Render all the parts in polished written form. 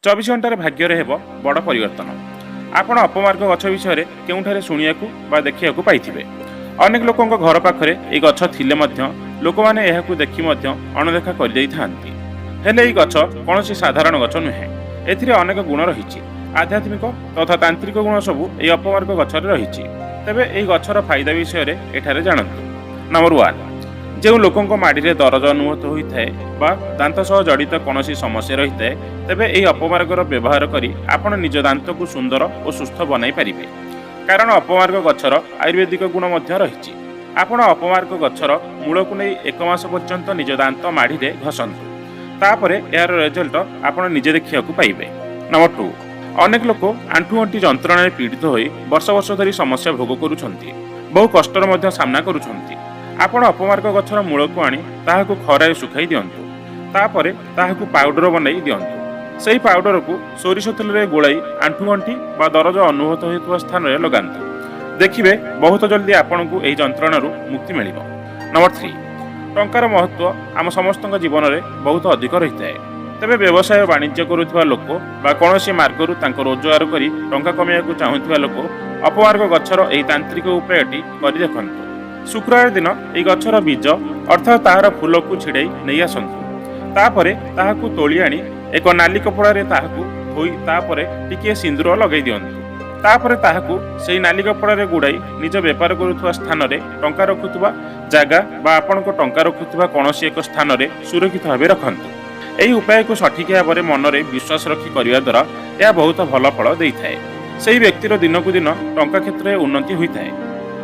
24 घंटार भाग्य हेब बड़ परिवर्तन। आपण अपमार्ग गछ विषय केउठारे शुणियाकू बा देखियाकू पाइथिबे। अनेक लोकंक घर पाखरे ए गछ थिले मध्य लोकमाने एहाकू देखि मध्य अणदेखा कर देई थांती। हेले ए गछ कोनोसी साधारण गछ नुहे। एथिरे अनेक गुण रहिछि। आध्यात्मिक तथा तांत्रिक गुण सबु ए अपमार्ग गछरे रहिछि। तेबे ए गछर फायदा विषय एठारे जानंतु। नंबर 1, जो लोकंक माड़ीरे दरज अनुभूत होता है बा दांत सह जड़ित कौन समस्या रही है तेबे यह अपमार्गर व्यवहार करी आपण निज दांत को सुंदर और सुस्थ बनई पारे। कारण अपमार्ग गछर आयुर्वेदिक गुण रही। आपण अपमार्ग गछर मूल को नहीं 1 मास पर्यंत निज दांत माड़ीरे घसंतु। तापर यार रिजल्ट आपण निजे देखिया पाइबे। नंबर 2, अनेक लोक आंठु अंटी जंत्रणा पीड़ित हो वर्ष वर्ष धरी समस्या भोग करुछंती। बहु कष्टर मध्य सामना करुछंती। आपण अपमार्ग गछर मूल को आनी ताहाकू खरारे सुखाई दियंतु। तापरे ताहाकू पाउडर बनई दियंतु। सेही पाउडर को सोरिष तेल रे गोलाई आंठु गंठी बा दरज अनुभूत होइतबा स्थान रे लगांतु। देखिबे बहुत जल्दी आपनकू एही जंत्रणारू मुक्ति मिलिबो। नंबर 3, टंकार महत्व आम समस्तक जीवन में बहुत अधिक रही है। तेबे व्यवसाय वाणिज्य करुवा लोक बा कौनसी मार्गरू तांको रोजगार करी टंका कमाइବାକୁ चाहुथिबा लोक अपमार्ग गछर एही तांत्रिक उपायटी करि देखंतु। शुक्रवार दिन এই गछर बीज अर्थात ताहार फूल को छिड़ाई नहीं आसतु। तापरे ताहाकू तोली आनी एक नाली कपड़ारे ताहाकू धोई तापरे टिके सिंदूर लगे दियंतु। तापरे ताहाकू सेही नाली कपड़ारे गुड़ाई निज बेपार करुवा स्थान रे टंका रखुवा जागा बा आपनको टंका रखुवा कौनसी एक स्थान रे सुरक्षित भाव रखंतु। एही उपाय को सठिक भाव में मन में विश्वास रखी करिवा द्वारा यह बहुत भल फल देइथाय। सेही व्यक्तिर दिन को दिन टंका क्षेत्र में उन्नति होइथाय।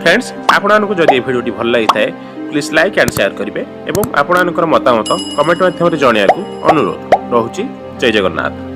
फ्रेंड्स, आपको जदि भिडियोटी भल लगी है प्लीज लाइक एंड शेयर करेंगे और आपंकर मतामत कमेंट माध्यम जनवाक अनुरोध। रोची जय जगन्नाथ।